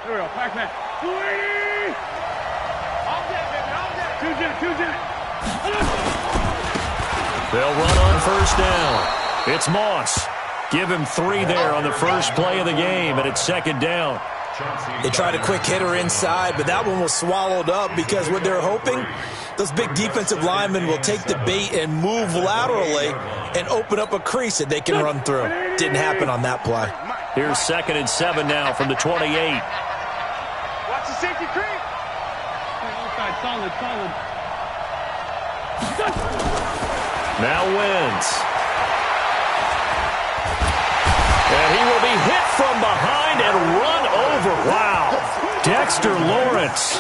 Here we go. Pack that. 280. All that, baby. All that. 2 They'll run on first down. It's Moss. Give him 3 there on the first play of the game, and it's second down. They tried a quick hitter inside, but that one was swallowed up because what they're hoping, those big defensive linemen will take the bait and move laterally and open up a crease that they can run through. Didn't happen on that play. Here's 2nd and 7 now from the 28. Watch the safety creep. Solid. Now Wentz. And he will be hit from behind and run over. Wow. Dexter Lawrence.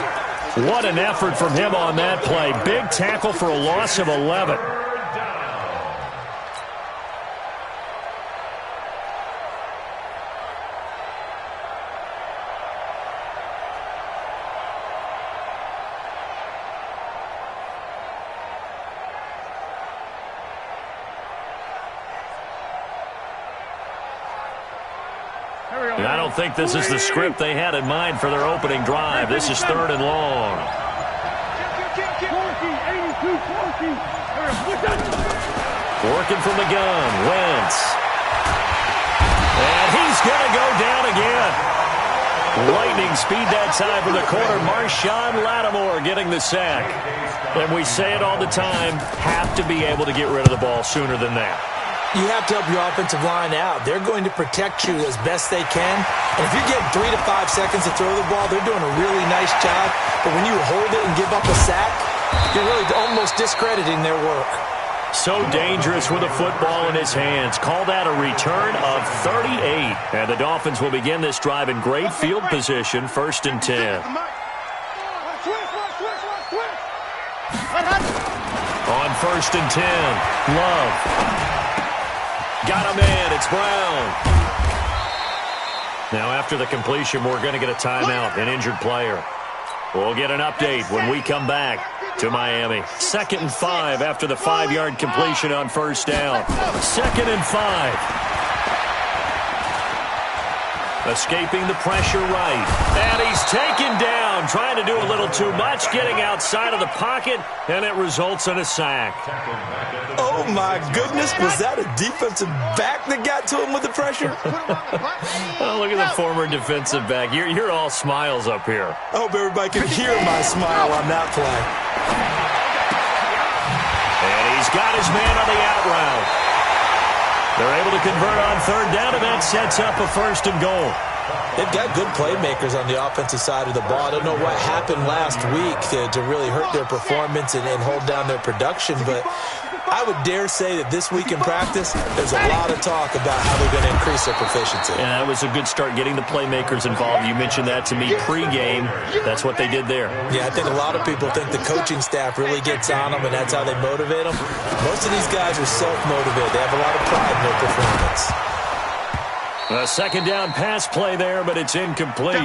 What an effort from him on that play. Big tackle for a loss of 11. And I don't think this is the script they had in mind for their opening drive. This is 3rd and long. Working from the gun, Wentz. And he's going to go down again. Lightning speed that time from the corner. Marshawn Lattimore getting the sack. And we say it all the time, have to be able to get rid of the ball sooner than that. You have to help your offensive line out. They're going to protect you as best they can. And if you're getting 3 to 5 seconds to throw the ball, they're doing a really nice job. But when you hold it and give up a sack, you're really almost discrediting their work. So dangerous with a football in his hands. Call that a return of 38. And the Dolphins will begin this drive in great field position, 1st and 10. On 1st and 10, Love. Got him in. It's Brown. Now, after the completion, we're going to get a timeout, an injured player. We'll get an update when we come back to Miami. 2nd and 5 after the 5-yard completion on first down. 2nd and 5. Escaping the pressure right. And he's taken down, trying to do a little too much, getting outside of the pocket, and it results in a sack. Oh, my goodness. Was that a defensive back that got to him with the pressure? Oh, look at the former defensive back. You're all smiles up here. I hope everybody can hear my smile on that play. And he's got his man on the out route. They're able to convert on 3rd down, and that sets up a 1st and goal. They've got good playmakers on the offensive side of the ball. I don't know what happened last week to really hurt their performance and hold down their production, but I would dare say that this week in practice, there's a lot of talk about how they're going to increase their proficiency. And that was a good start, getting the playmakers involved. You mentioned that to me pregame. That's what they did there. Yeah, I think a lot of people think the coaching staff really gets on them, and that's how they motivate them. Most of these guys are self-motivated. They have a lot of pride in their performance. A 2nd down pass play there, but it's incomplete.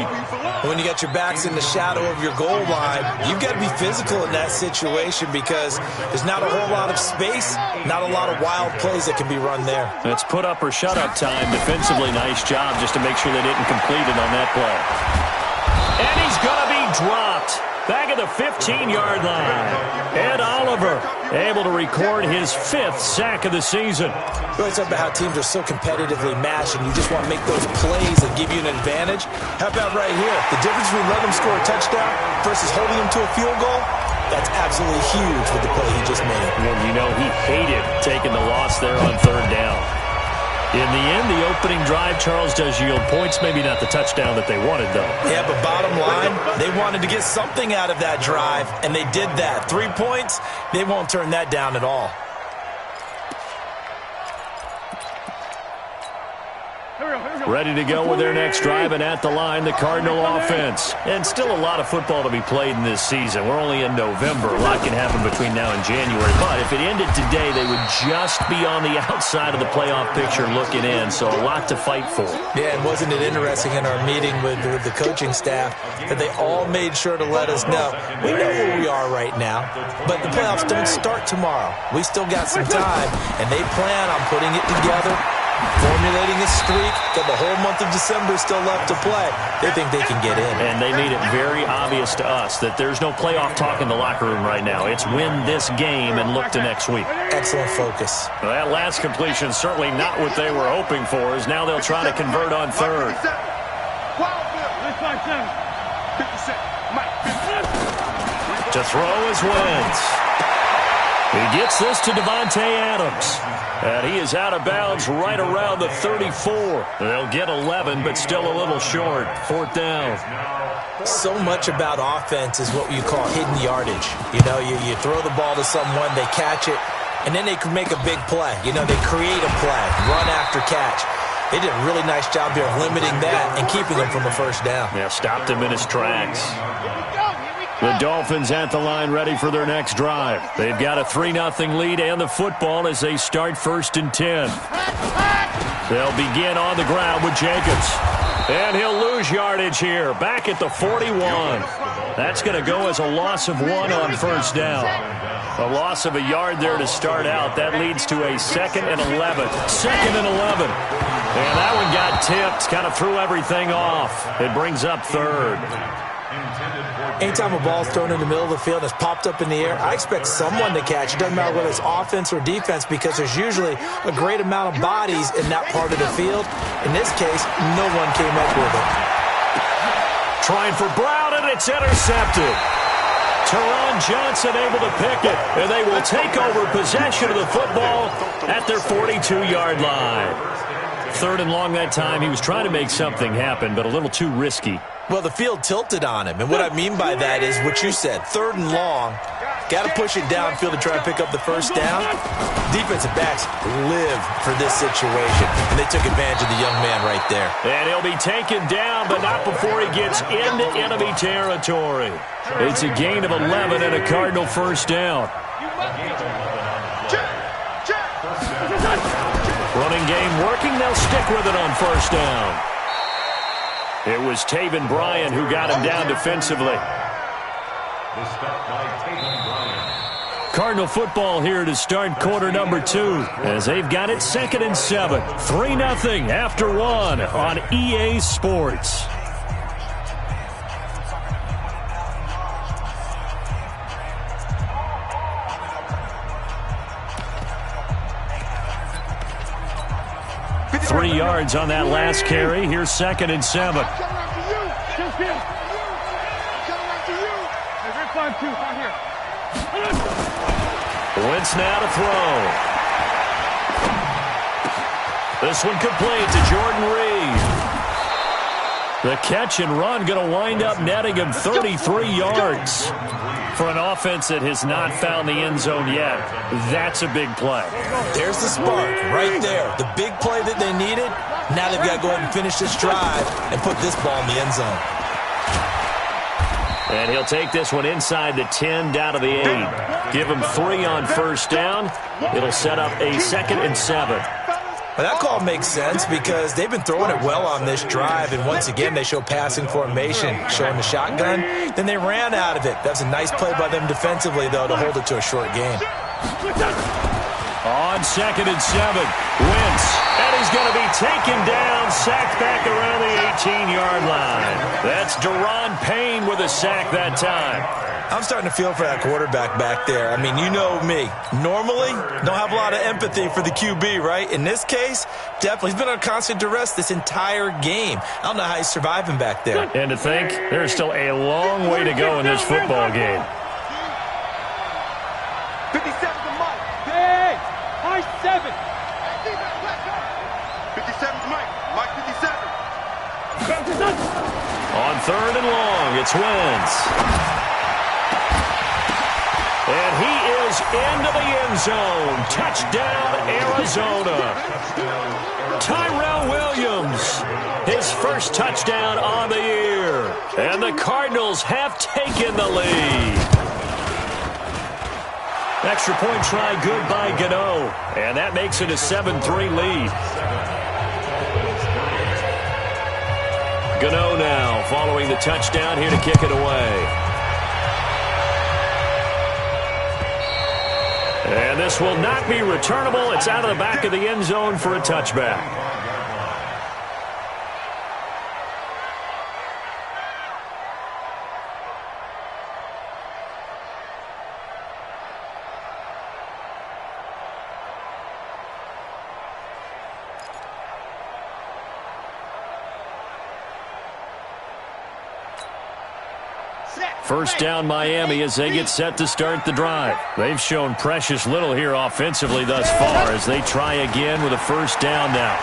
When you got your backs in the shadow of your goal line, you've got to be physical in that situation because there's not a whole lot of space, not a lot of wild plays that can be run there. It's put up or shut up time. Defensively, nice job just to make sure they didn't complete it on that play. And he's going to be dropped. Back at the 15-yard line. Ed Oliver able to record his 5th sack of the season. We always talk about how teams are so competitively matched and you just want to make those plays that give you an advantage. How about right here? The difference between letting them score a touchdown versus holding them to a field goal, that's absolutely huge with the play he just made. And you know he hated taking the loss there on 3rd down. In the end, the opening drive, Charles, does yield points. Maybe not the touchdown that they wanted, though. Yeah, but bottom line, they wanted to get something out of that drive, and they did that. 3 points, they won't turn that down at all. Ready to go with their next drive, and at the line, the Cardinal offense. And still a lot of football to be played in this season. We're only in November. A lot can happen between now and January. But if it ended today, they would just be on the outside of the playoff picture looking in. So a lot to fight for. Yeah, and wasn't it interesting in our meeting with the coaching staff that they all made sure to let us know, we know where we are right now, but the playoffs don't start tomorrow. We still got some time, and they plan on putting it together Formulating a streak. Got the whole month of December still left to play. They think they can get in. And they made it very obvious to us that there's no playoff talk in the locker room right now. It's win this game and look to next week. Excellent focus. Well, that last completion certainly not what they were hoping for, as now they'll try to convert on third. To throw is Wentz. He gets this to Davante Adams. And he is out of bounds right around the 34. They'll get 11, but still a little short. Fourth down. So much about offense is what you call hidden yardage. You know, you throw the ball to someone, they catch it, and then they can make a big play. You know, they create a play, run after catch. They did a really nice job here of limiting that and keeping him from a first down. Yeah, stopped him in his tracks. The Dolphins at the line ready for their next drive. They've got a 3-0 lead and the football as they start 1st and 10. They'll begin on the ground with Jacobs. And he'll lose yardage here, back at the 41. That's going to go as a loss of 1 on first down. A loss of a yard there to start out. That leads to a 2nd and 11. 2nd and 11. And that one got tipped, kind of threw everything off. It brings up 3rd. Anytime a ball's thrown in the middle of the field and it's popped up in the air, I expect someone to catch. It doesn't matter whether it's offense or defense because there's usually a great amount of bodies in that part of the field. In this case, no one came up with it. Trying for Brown, and it's intercepted. Teron Johnson able to pick it, and they will take over possession of the football at their 42-yard line. 3rd and long that time. He was trying to make something happen, but a little too risky. Well, the field tilted on him, and what I mean by that is what you said, 3rd and long, got to push it downfield to try and pick up the first down. Defensive backs live for this situation, and they took advantage of the young man right there. And he'll be taken down, but not before he gets into enemy territory. It's a gain of 11 and a Cardinal first down. Running game working, they'll stick with it on first down. It was Taven Bryan who got him down defensively. Cardinal football here to start quarter number 2 as they've got it 2nd and 7. 3-0 after 1 on EA Sports. Three yards on that last carry. Here's 2nd and 7. Wentz now to throw. This one complete to Jordan Reed. The catch and run going to wind up netting him 33 yards. For an offense that has not found the end zone yet, that's a big play. There's the spark right there. The big play that they needed. Now they've got to go ahead and finish this drive and put this ball in the end zone. And he'll take this one inside the 10 down to the 8. Give him 3 on first down. It'll set up a 2nd and 7. Well, that call makes sense because they've been throwing it well on this drive, and once again they show passing formation, showing the shotgun. Then they ran out of it. That's a nice play by them defensively, though, to hold it to a short gain. On 2nd and 7, Wentz, and he's going to be taken down, sacked back around the 18-yard line. That's Daron Payne with a sack that time. I'm starting to feel for that quarterback back there. I mean, you know me. Normally, don't have a lot of empathy for the QB, right? In this case, definitely. He's been on constant duress this entire game. I don't know how he's surviving back there. And to think, there's still a long way to go in this football game. 57 to Mike. Hey, Mike 7. 57 to Mike. Mike 57. On 3rd and long, it's Wentz. And he is into the end zone. Touchdown, Arizona. Tyrell Williams, his first touchdown on the year. And the Cardinals have taken the lead. Extra point try good by Gano. And that makes it a 7-3 lead. Gano now following the touchdown here to kick it away. And this will not be returnable. It's out of the back of the end zone for a touchback. First down Miami as they get set to start the drive. They've shown precious little here offensively thus far as they try again with a first down now.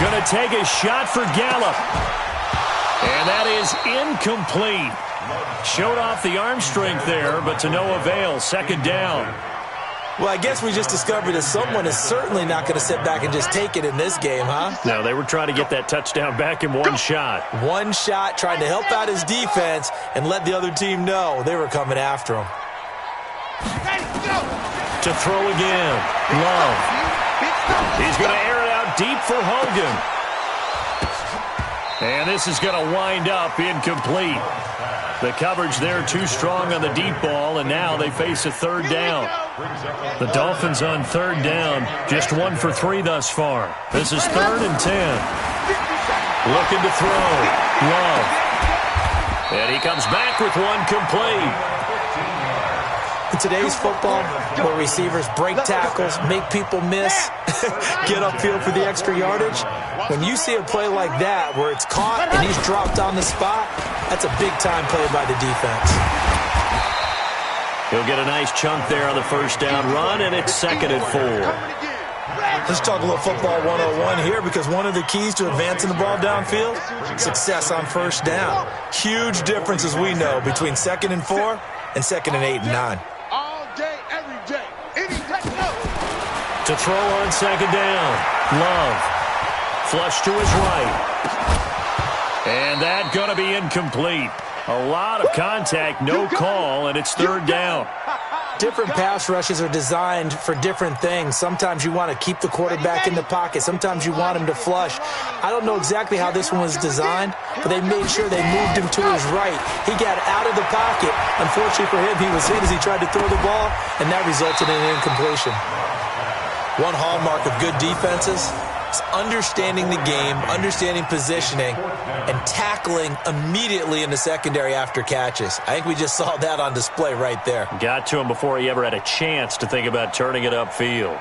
Going to take a shot for Gallup. And that is incomplete. Showed off the arm strength there, but to no avail. Second down. Well, I guess we just discovered that someone is certainly not going to sit back and just take it in this game, huh? No, they were trying to get that touchdown back in one shot. One shot, trying to help out his defense and let the other team know they were coming after him. To throw again. Love. He's going to air it out deep for Hogan. And this is going to wind up incomplete. The coverage there too strong on the deep ball, and now they face a third down. The Dolphins on third down, just 1 for 3 thus far. This is 3rd and 10. Looking to throw. Love. And he comes back with one complete. In today's football, where receivers break tackles, make people miss, get upfield for the extra yardage, when you see a play like that where it's caught and he's dropped on the spot, that's a big-time play by the defense. He'll get a nice chunk there on the first down run, and it's 2nd and 4. Let's talk a little football 101 here, because one of the keys to advancing the ball downfield, success on first down. Huge difference, as we know, between 2nd and 4 and 2nd and 8 and 9. All day, every day. To throw on 2nd down. Love. Flush to his right. And that going to be incomplete. A lot of contact, no call, and it's 3rd down. Different pass rushes are designed for different things. Sometimes you want to keep the quarterback in the pocket. Sometimes you want him to flush. I don't know exactly how this one was designed, but they made sure they moved him to his right. He got out of the pocket. Unfortunately for him, he was hit as he tried to throw the ball, and that resulted in an incompletion. One hallmark of good defenses is understanding the game, understanding positioning, and tackling immediately in the secondary after catches. I think we just saw that on display right there. Got to him before he ever had a chance to think about turning it upfield.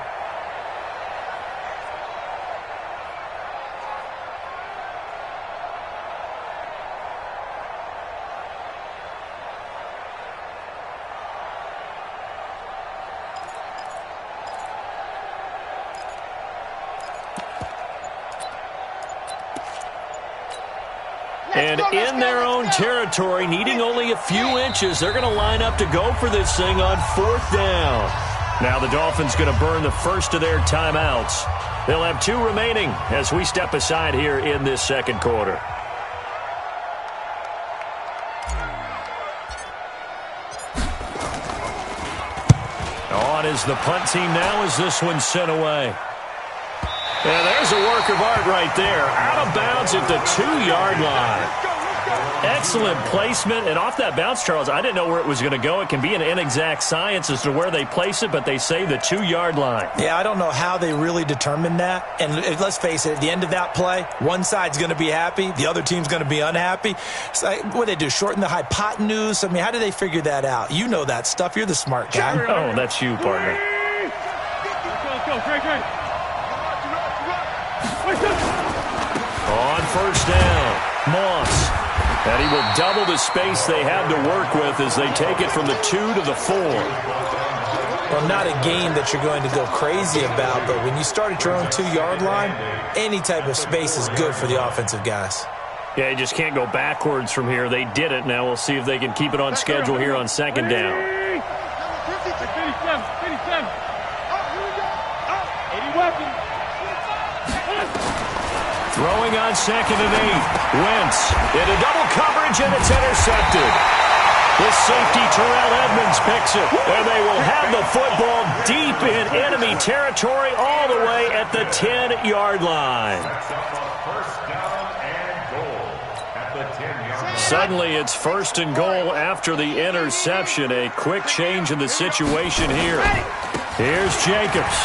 And in their own territory, needing only a few inches, they're going to line up to go for this thing on 4th down. Now the Dolphins going to burn the first of their timeouts. They'll have 2 remaining as we step aside here in this second quarter. On is the punt team now as this one's sent away. And there's a work of art right there. Out of bounds at the 2-yard line. Excellent placement. And off that bounce, Charles, I didn't know where it was going to go. It can be an inexact science as to where they place it, but they say the 2-yard line. Yeah, I don't know how they really determined that. And let's face it, at the end of that play, one side's going to be happy, the other team's going to be unhappy. It's like, what do they do, shorten the hypotenuse? I mean, how do they figure that out? You know that stuff. You're the smart guy. Oh, that's you, partner. Let's go, great. On first down, Moss. And he will double the space they had to work with as they take it from the 2 to the 4. Well, not a game that you're going to go crazy about, but when you start at your own 2-yard line, any type of space is good for the offensive guys. Yeah, you just can't go backwards from here. They did it. Now we'll see if they can keep it on schedule here on 2nd down. Throwing on 2nd and 8. Wentz into double coverage, and it's intercepted. The safety, Terrell Edmonds, picks it. And they will have the football deep in enemy territory all the way at the 10-yard line. Suddenly, it's 1st and goal after the interception. A quick change in the situation here. Here's Jacobs.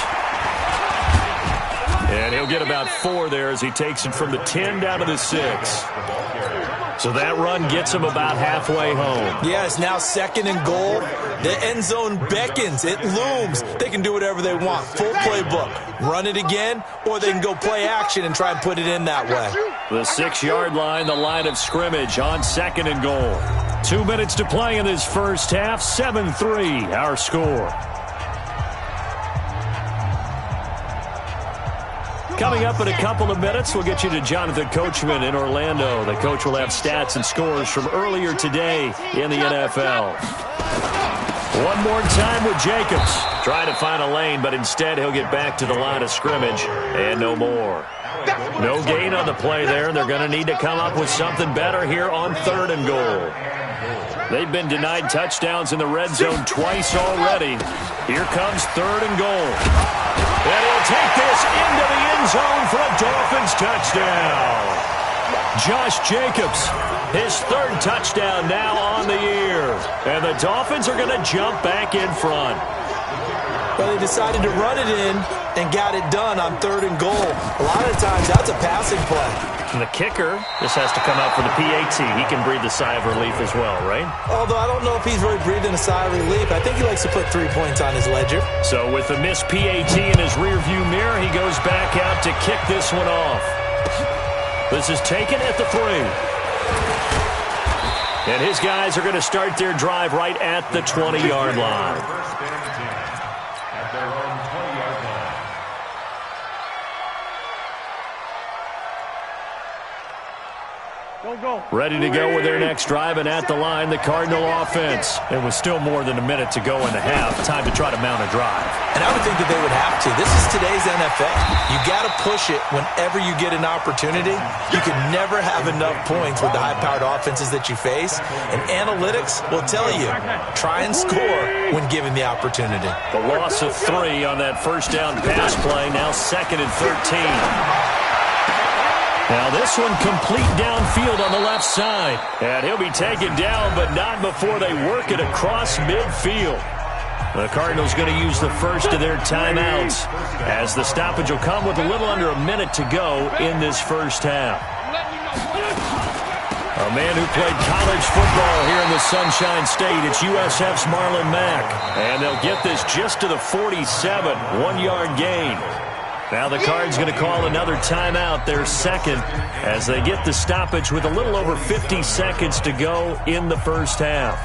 And he'll get about 4 there as he takes it from the 10 down to the 6. So that run gets him about halfway home. Yeah, it's now 2nd and goal. The end zone beckons. It looms. They can do whatever they want. Full playbook. Run it again, or they can go play action and try and put it in that way. The 6-yard line, the line of scrimmage on 2nd and goal. 2 minutes to play in this first half. 7-3, our score. Coming up in a couple of minutes, we'll get you to Jonathan Coachman in Orlando. The coach will have stats and scores from earlier today in the NFL. One more time with Jacobs. Trying to find a lane, but instead he'll get back to the line of scrimmage and no more. No gain on the play there, and they're going to need to come up with something better here on 3rd and goal. They've been denied touchdowns in the red zone twice already. Here comes 3rd and goal. And he'll take this into the end zone for a Dolphins touchdown. Josh Jacobs, his 3rd touchdown now on the year. And the Dolphins are going to jump back in front. Well, they decided to run it in and got it done on 3rd and goal. A lot of times, that's a passing play. And the kicker, this has to come out for the PAT. He can breathe a sigh of relief as well, right? Although I don't know if he's really breathing a sigh of relief. I think he likes to put 3 points on his ledger. So with the missed PAT in his rearview mirror, he goes back out to kick this one off. This is taken at the 3. And his guys are going to start their drive right at the 20-yard line. Ready to go with their next drive, and at the line, the Cardinal offense. And with still more than a minute to go in the half, time to try to mount a drive. And I would think that they would have to. This is today's NFL. You got to push it whenever you get an opportunity. You can never have enough points with the high-powered offenses that you face. And analytics will tell you, try and score when given the opportunity. The loss of 3 on that first down pass play, now 2nd and 13. Now this one complete downfield on the left side. And he'll be taken down, but not before they work it across midfield. The Cardinals going to use the first of their timeouts, as the stoppage will come with a little under a minute to go in this first half. A man who played college football here in the Sunshine State. It's USF's Marlon Mack. And they'll get this just to the 47, 1-yard gain. Now the Cards going to call another timeout, their 2nd, as they get the stoppage with a little over 50 seconds to go in the first half.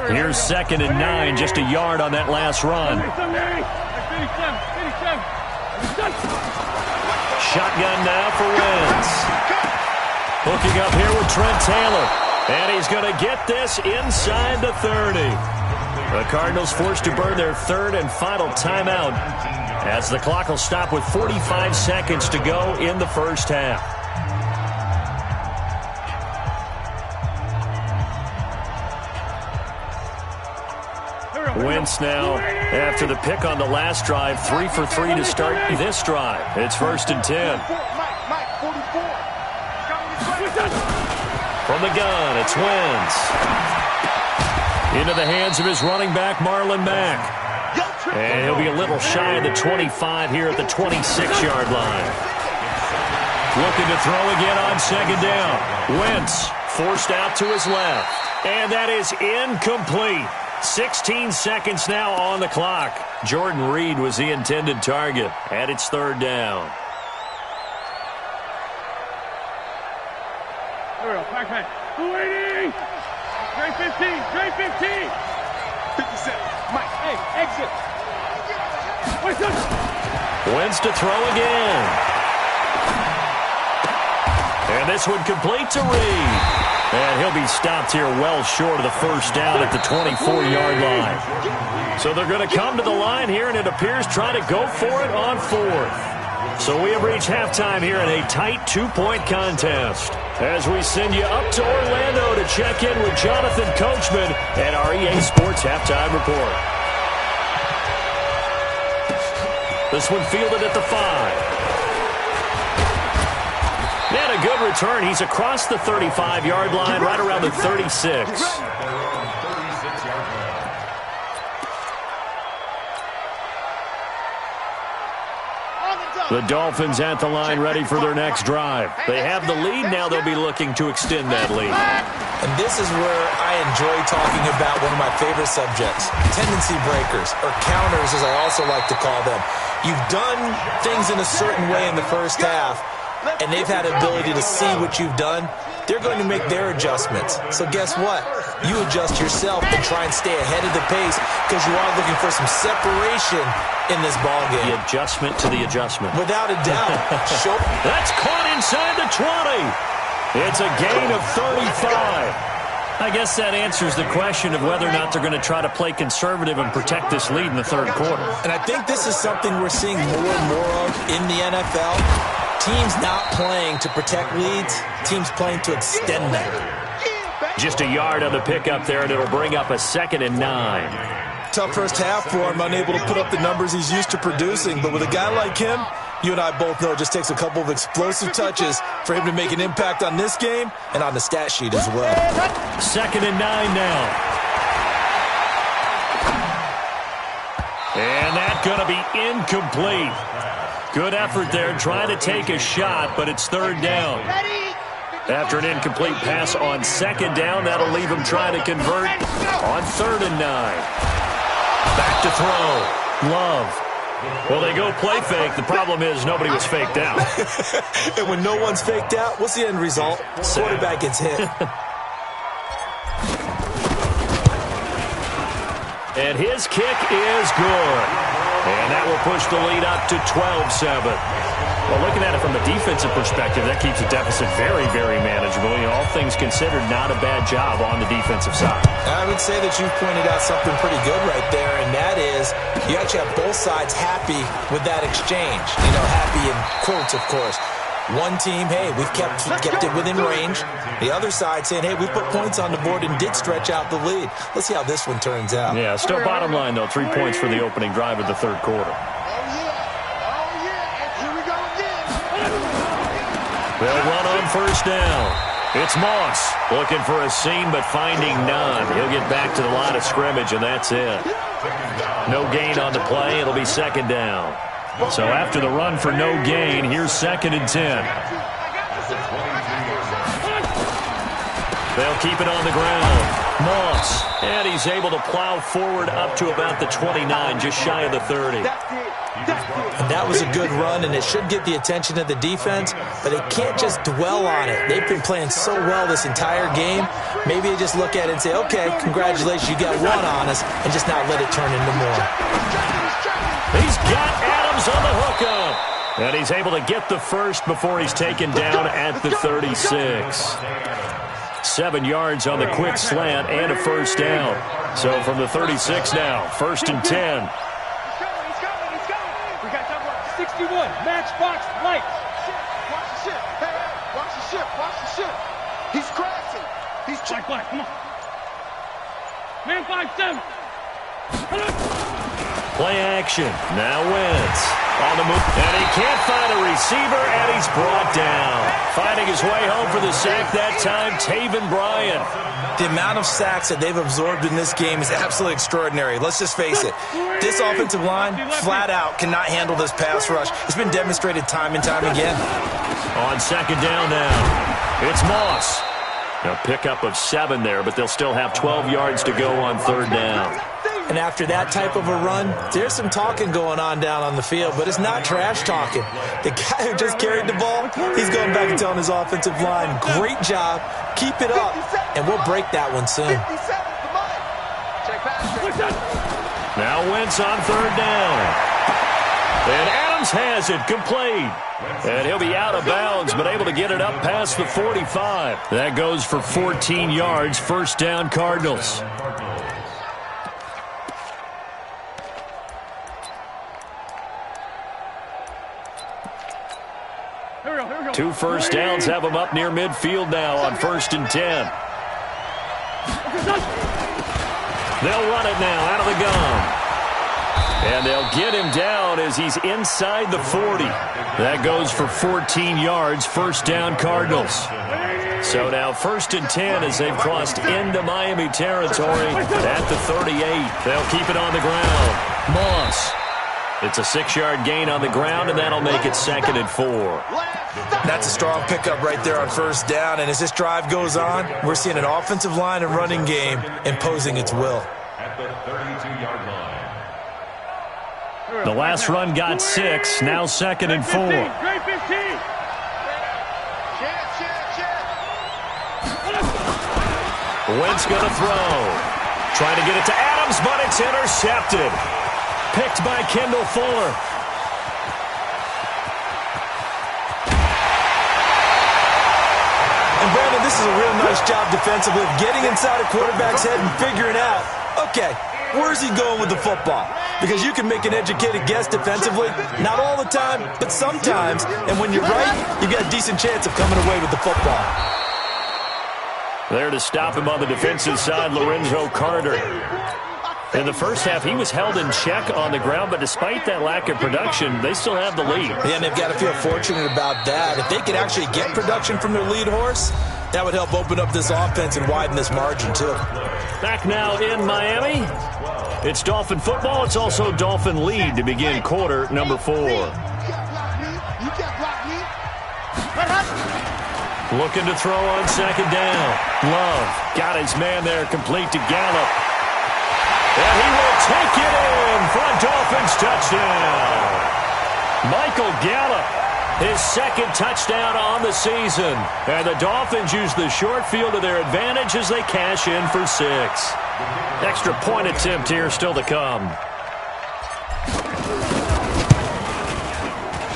Here's 2nd and 9, just a yard on that last run. Shotgun now for Wentz. Hooking up here with Trent Taylor. And he's going to get this inside the 30. The Cardinals forced to burn their 3rd and final timeout, as the clock will stop with 45 seconds to go in the first half. Wentz now, after the pick on the last drive, 3 for 3 to start this drive. It's 1st and 10. From the gun, it's Wentz. Into the hands of his running back, Marlon Mack. And he'll be a little shy of the 25 here at the 26-yard line. Looking to throw again on 2nd down. Wentz forced out to his left. And that is incomplete. 16 seconds now on the clock. Jordan Reed was the intended target, and it's 3rd down. There we go. Back. 280. Straight 15. Straight 15. 57. Mike, hey, exit. Wentz to throw again. And this one complete to Reed. And he'll be stopped here well short of the first down at the 24-yard line. So they're going to come to the line here, and it appears trying to go for it on 4th. So we have reached halftime here in a tight 2-point contest, as we send you up to Orlando to check in with Jonathan Coachman at our EA Sports Halftime Report. This one fielded at the 5. And a good return. He's across the 35-yard line, right around the 36. The Dolphins at the line, ready for their next drive. They have the lead. Now they'll be looking to extend that lead. And this is where I enjoy talking about one of my favorite subjects, tendency breakers, or counters as I also like to call them. You've done things in a certain way in the first half, and they've had the ability to see what you've done. They're going to make their adjustments. So guess what? You adjust yourself and try and stay ahead of the pace because you are looking for some separation in this ballgame. The adjustment to the adjustment. Without a doubt. That's caught inside the 20. It's a gain of 35. I guess that answers the question of whether or not they're going to try to play conservative and protect this lead in the third quarter. And I think this is something we're seeing more and more of in the NFL. Teams not playing to protect leads, teams playing to extend them. Just a yard on the pickup there, and it'll bring up a 2nd and 9. Tough first half for him, unable to put up the numbers he's used to producing. But with a guy like him, you and I both know it just takes a couple of explosive touches for him to make an impact on this game and on the stat sheet as well. 2nd and 9 now. And that's going to be incomplete. Good effort there, trying to take a shot, but it's 3rd down. After an incomplete pass on 2nd down, that'll leave him trying to convert on 3rd and 9. Back to throw. Love. Well, they go play fake. The problem is nobody was faked out. And when no one's faked out, what's the end result? Quarterback gets hit. And his kick is good. And that will push the lead up to 12-7. Well, looking at it from a defensive perspective, that keeps the deficit very, very manageable. You know, all things considered, not a bad job on the defensive side. I would say that you've pointed out something pretty good right there, and that is you actually have both sides happy with that exchange. You know, happy in quotes, of course. One team, hey, we've kept it within range. The other side saying, hey, we put points on the board and did stretch out the lead. Let's see how this one turns out. Yeah, still bottom line, though, 3 points for the opening drive of the third quarter. They'll run on 1st down. It's Moss looking for a seam but finding none. He'll get back to the line of scrimmage, and that's it. No gain on the play. It'll be 2nd down. So after the run for no gain, here's 2nd and 10. They'll keep it on the ground. Moss, and he's able to plow forward up to about the 29, just shy of the 30. And that was a good run, and it should get the attention of the defense, but they can't just dwell on it. They've been playing so well this entire game. Maybe they just look at it and say, okay, congratulations, you got one on us, and just not let it turn into more. He's got Adams on the hookup. And he's able to get the first before he's taken down at the 36. 7 yards on the quick slant and a 1st down. So from the 36 now, 1st and 10. We got 61, matchbox light. Watch the ship. Hey, watch the ship. Watch the ship. He's crashing. He's black, come on. Man 5-7. Play action. Now Wentz on the move. And he can't find a receiver, and he's brought down. Finding his way home for the sack that time, Taven Bryan. The amount of sacks that they've absorbed in this game is absolutely extraordinary. Let's just face it. This offensive line, flat out, cannot handle this pass rush. It's been demonstrated time and time again. On 2nd down now, it's Moss. A pickup of 7 there, but they'll still have 12 yards to go on 3rd down. And after that type of a run, there's some talking going on down on the field, but it's not trash talking. The guy who just carried the ball, he's going back and telling his offensive line, great job, keep it up, and we'll break that one soon. Now Wentz on 3rd down. And Adams has it complete. And he'll be out of bounds, but able to get it up past the 45. That goes for 14 yards, 1st down Cardinals. Two 1st downs have them up near midfield now on 1st and 10. They'll run it now out of the gun. And they'll get him down as he's inside the 40. That goes for 14 yards, first down Cardinals. So now 1st and 10 as they've crossed into Miami territory at the 38. They'll keep it on the ground. Moss. It's a 6-yard gain on the ground, and that'll make it 2nd and 4. That's a strong pickup right there on 1st down. And as this drive goes on, we're seeing an offensive line and running game imposing its will. At the 32-yard line. The last run got 6, now 2nd and 4. Great 15. Wentz going to throw. Trying to get it to Adams, but it's intercepted. Picked by Kendall Fuller. And Brandon, this is a real nice job defensively of getting inside a quarterback's head and figuring out, okay, where's he going with the football? Because you can make an educated guess defensively, not all the time, but sometimes. And when you're right, you've got a decent chance of coming away with the football. There to stop him on the defensive side, Lorenzo Carter. In the first half, he was held in check on the ground, but despite that lack of production, they still have the lead. Yeah, and they've got to feel fortunate about that. If they could actually get production from their lead horse, that would help open up this offense and widen this margin, too. Back now in Miami. It's Dolphin football. It's also Dolphin lead to begin quarter number 4. Looking to throw on 2nd down. Love got his man there, complete to Gallup. And he will take it in for a Dolphins touchdown. Michael Gallup, his 2nd touchdown on the season. And the Dolphins use the short field to their advantage as they cash in for 6. Extra point attempt here still to come.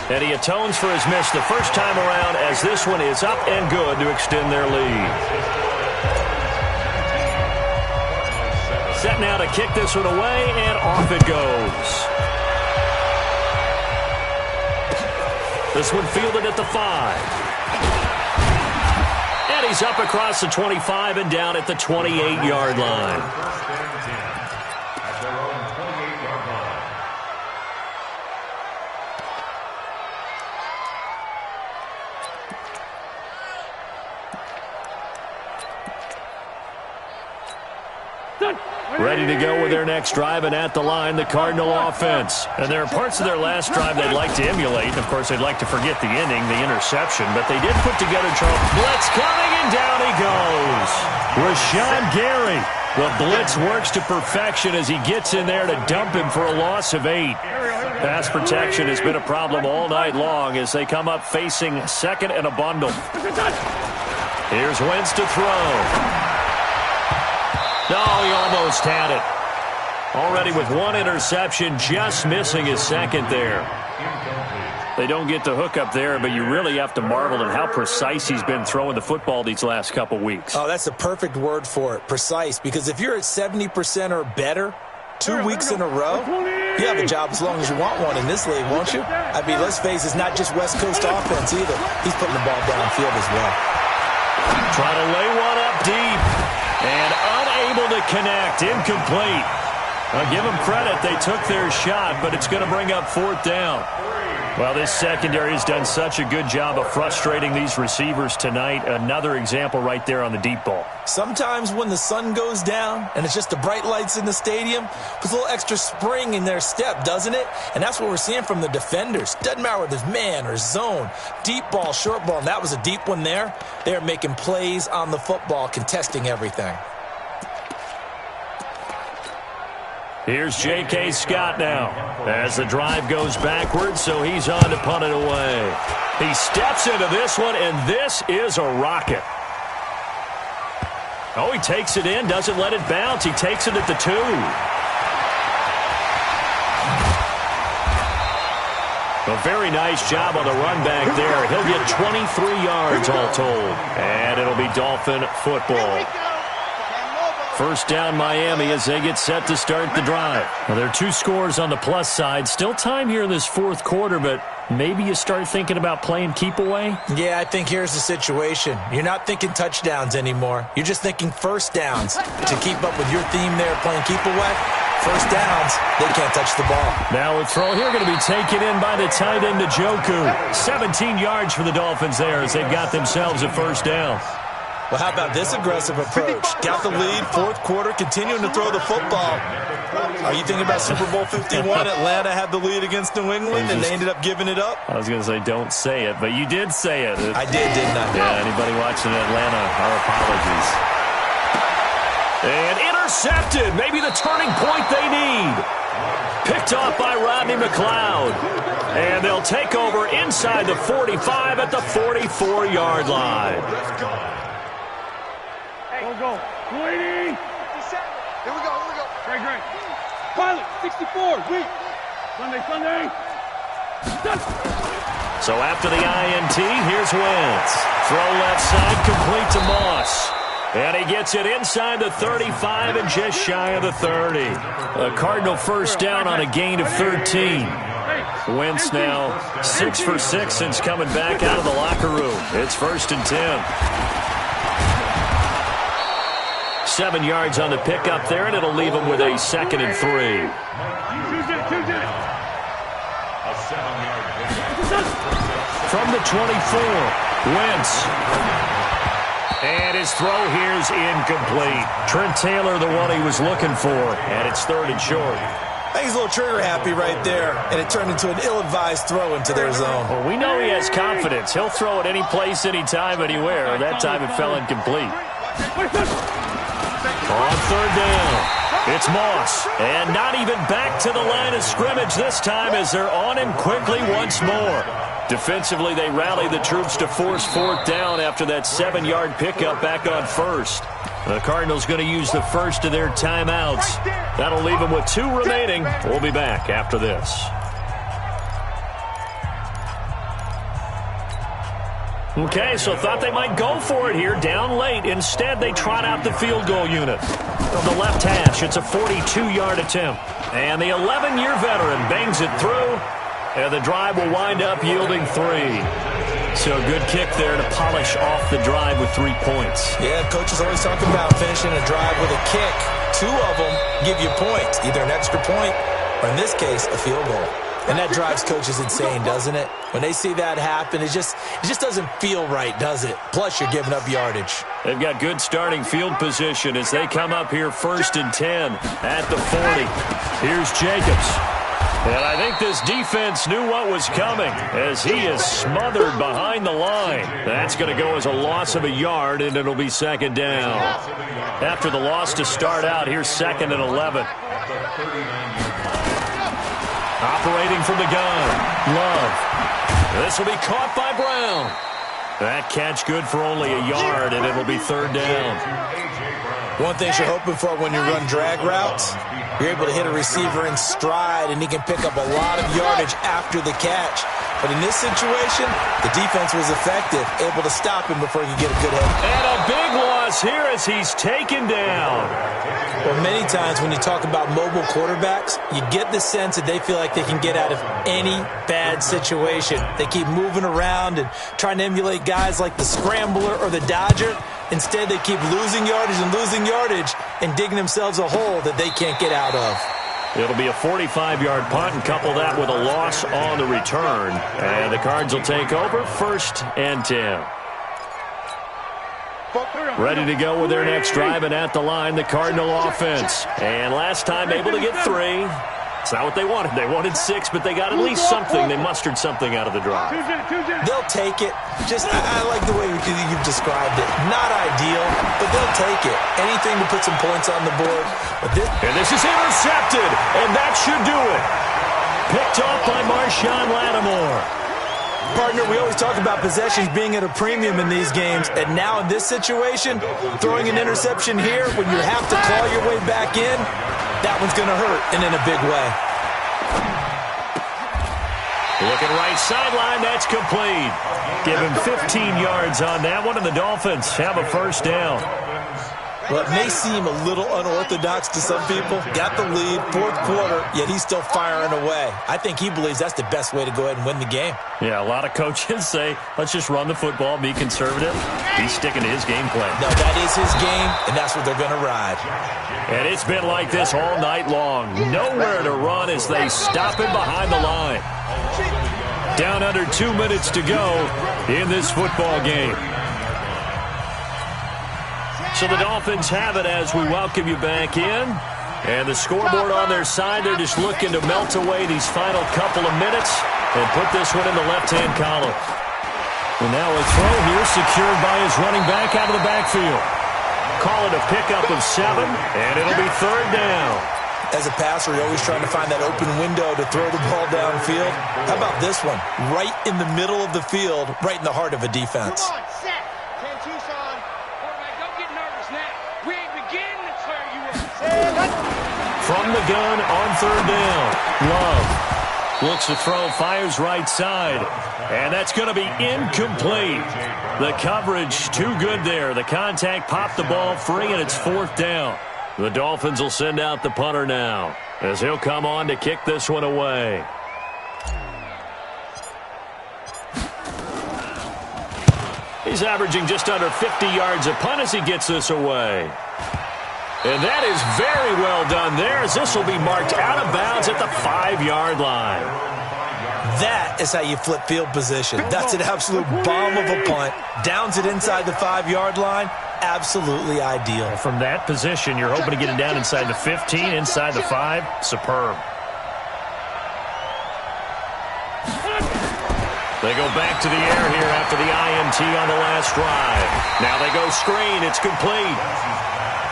And he atones for his miss the first time around as this one is up and good to extend their lead. Set now to kick this one away, and off it goes. This one fielded at the 5. And he's up across the 25 and down at the 28-yard line. Ready to go with their next drive, and at the line, the Cardinal offense. And there are parts of their last drive they'd like to emulate. Of course, they'd like to forget the inning, the interception, but they did put together Charles. Blitz coming, and down he goes. Rashawn Gary. The blitz works to perfection as he gets in there to dump him for a loss of 8. Pass protection has been a problem all night long as they come up facing 2nd and a bundle. Here's Wentz to throw. No, he almost had it. Already with 1 interception, just missing his 2nd there. They don't get the hook up there, but you really have to marvel at how precise he's been throwing the football these last couple weeks. Oh, that's a perfect word for it, precise, because if you're at 70% or better 2 weeks in a row, you have a job as long as you want one in this league, won't you? I mean, let's face it, it's not just West Coast offense either. He's putting the ball downfield as well. Try to lay one up deep. And unable to connect. Incomplete. I'll give them credit. They took their shot, but it's going to bring up 4th down. Well, this secondary has done such a good job of frustrating these receivers tonight. Another example right there on the deep ball. Sometimes when the sun goes down and it's just the bright lights in the stadium, puts a little extra spring in their step, doesn't it? And that's what we're seeing from the defenders. Doesn't matter whether it's man or zone, deep ball, short ball, and that was a deep one there. They're making plays on the football, contesting everything. Here's J.K. Scott now as the drive goes backwards, so he's on to punt it away. He steps into this one, and this is a rocket. Oh, he takes it in, doesn't let it bounce. He takes it at the 2. A very nice job on the run back there. He'll get 23 yards all told, and it'll be Dolphin football. First down Miami as they get set to start the drive. Well, there are 2 scores on the plus side. Still time here in this 4th quarter, but maybe you start thinking about playing keep away? Yeah, I think here's the situation. You're not thinking touchdowns anymore. You're just thinking first downs. To keep up with your theme there, playing keep away, First downs, they can't touch the ball. Now a throw here going to be taken in by the tight end Njoku. 17 yards for the Dolphins there as they've got themselves a first down. Well, how about this aggressive approach? Got the lead, fourth quarter, continuing to throw the football. Are you thinking about Super Bowl 51? Atlanta had the lead against New England, and they ended up giving it up? I was going to say don't say it, but you did say it. I did, didn't I? Yeah, anybody watching Atlanta, our apologies. And intercepted. Maybe the turning point they need. Picked off by Rodney McLeod. And they'll take over inside the 45 at the 44-yard line. Go. 280. Here we go. Great. Pilot, 64. Weak. Sunday. So after the INT, here's Wentz. Throw left side, complete to Moss. And he gets it inside the 35 and just shy of the 30. A Cardinal first down on a gain of 13. Wentz now 6 for 6 since coming back out of the locker room. It's 1st and 10. 7 yards on the pickup there, and it'll leave him with a 2nd and 3. From the 24, Wentz. And his throw here's incomplete. Trent Taylor, the one he was looking for, and it's 3rd and short. I think he's a little trigger happy right there, and it turned into an ill-advised throw into their zone. Well, we know he has confidence. He'll throw it any place, anytime, anywhere. That time it fell incomplete. On 3rd down, it's Moss. And not even back to the line of scrimmage this time as they're on him quickly once more. Defensively, they rally the troops to force 4th down after that 7-yard pickup back on 1st. The Cardinals going to use the first of their timeouts. That'll leave them with 2 remaining. We'll be back after this. Okay, so thought they might go for it here, down late. Instead, they trot out the field goal unit. From the left hash, it's a 42-yard attempt. And the 11-year veteran bangs it through, and the drive will wind up yielding 3. So a good kick there to polish off the drive with 3 points. Yeah, coaches always talk about finishing a drive with a kick. 2 of them give you points, either an extra point or, in this case, a field goal. And that drives coaches insane, doesn't it? When they see that happen, it just doesn't feel right, does it? Plus, you're giving up yardage. They've got good starting field position as they come up here 1st and 10 at the 40. Here's Jacobs. And I think this defense knew what was coming as he is smothered behind the line. That's going to go as a loss of a yard, and it'll be 2nd down. After the loss to start out, here's 2nd and 11. Operating from the gun, Love. This will be caught by Brown. That catch good for only a yard, and it'll be 3rd down. One thing you're hoping for when you run drag routes, you're able to hit a receiver in stride, and he can pick up a lot of yardage after the catch. But in this situation, the defense was effective, able to stop him before he could get a good hit. And a big loss here as he's taken down. Well, many times when you talk about mobile quarterbacks, you get the sense that they feel like they can get out of any bad situation. They keep moving around and trying to emulate guys like the Scrambler or the Dodger. Instead, they keep losing yardage and digging themselves a hole that they can't get out of. It'll be a 45-yard punt, and couple that with a loss on the return. And the Cards will take over 1st and 10. Ready to go with their next drive, and at the line, the Cardinal offense. And last time able to get 3. It's not what they wanted. They wanted 6, but they got at least something. They mustered something out of the drive. They'll take it. I like the way you've described it. Not ideal, but they'll take it. Anything to put some points on the board. And this is intercepted, and that should do it. Picked off by Marshawn Lattimore. Partner, we always talk about possessions being at a premium in these games, and now in this situation, throwing an interception here when you have to claw your way back in, that one's going to hurt, and in a big way. Looking right sideline, that's complete. Give him 15 yards on that one, and the Dolphins have a 1st down. Well, it may seem a little unorthodox to some people. Got the lead, fourth quarter, yet he's still firing away. I think he believes that's the best way to go ahead and win the game. Yeah, a lot of coaches say, let's just run the football, be conservative. He's sticking to his game plan. No, that is his game, and that's what they're going to ride. And it's been like this all night long. Nowhere to run as they stop him behind the line. Down under 2 minutes to go in this football game. So the Dolphins have it as we welcome you back in. And the scoreboard on their side, they're just looking to melt away these final couple of minutes and put this one in the left-hand column. And now a throw here secured by his running back out of the backfield. Call it a pickup of 7, and it'll be third down. As a passer, you're always trying to find that open window to throw the ball downfield. How about this one? Right in the middle of the field, right in the heart of a defense. Come on, set. 10-2, son. Quarterback, don't get nervous now. We ain't beginning to clear you up. From the gun on third down. Love looks to throw, fires right side. And that's going to be incomplete. The coverage too good there. The contact popped the ball free, and it's fourth down. The Dolphins will send out the punter now as he'll come on to kick this one away. He's averaging just under 50 yards a punt as he gets this away. And that is very well done there as this will be marked out of bounds at the 5-yard line. That is how you flip field position. That's an absolute bomb of a punt. Downs it inside the 5-yard line. Absolutely ideal. From that position, you're hoping to get it down inside the 15, inside the 5. Superb. They go back to the air here after the INT on the last drive. Now they go screen. It's complete.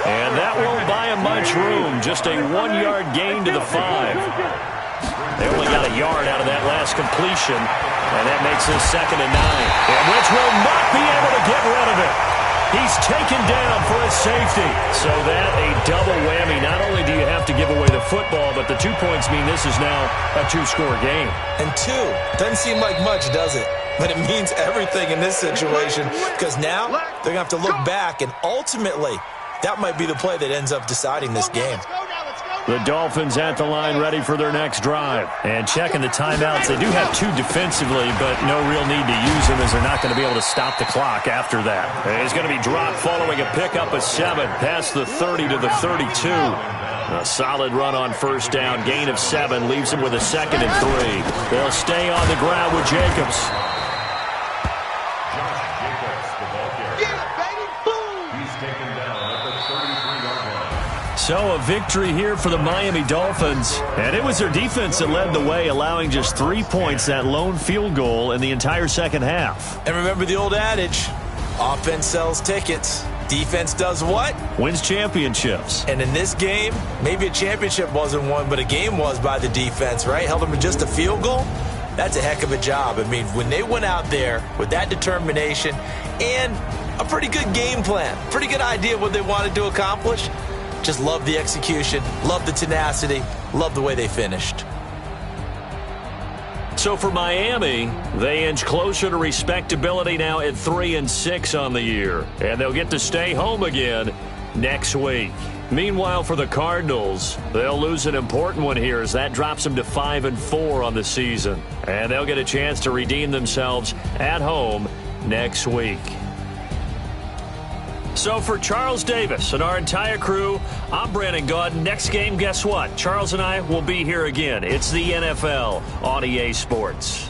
And that won't buy him much room. Just a 1-yard gain to the 5. They only got a yard out of that last completion. And that makes this 2nd and 9. And Wentz will not be able to get rid of it. He's taken down for a safety. So that a double whammy. Not only do you have to give away the football, but the 2 points mean this is now a 2-score game. And 2 doesn't seem like much, does it? But it means everything in this situation because now they're going to have to look back, and ultimately that might be the play that ends up deciding this game. The Dolphins at the line ready for their next drive. And checking the timeouts. They do have 2 defensively, but no real need to use them as they're not going to be able to stop the clock after that. And he's going to be dropped following a pickup of 7 past the 30 to the 32. A solid run on first down. Gain of 7 leaves him with a 2nd and 3. They'll stay on the ground with Jacobs. So a victory here for the Miami Dolphins. And it was their defense that led the way, allowing just 3 points, that lone field goal in the entire second half. And remember the old adage, offense sells tickets. Defense does what? Wins championships. And in this game, maybe a championship wasn't won, but a game was by the defense, right? Held them to just a field goal. That's a heck of a job. I mean, when they went out there with that determination and a pretty good game plan, pretty good idea of what they wanted to accomplish, just love the execution, love the tenacity, love the way they finished. So for Miami, they inch closer to respectability now at 3-6 on the year. And they'll get to stay home again next week. Meanwhile, for the Cardinals, they'll lose an important one here as that drops them to 5-4 on the season. And they'll get a chance to redeem themselves at home next week. So for Charles Davis and our entire crew, I'm Brandon Gaudin. Next game, guess what? Charles and I will be here again. It's the NFL on EA Sports.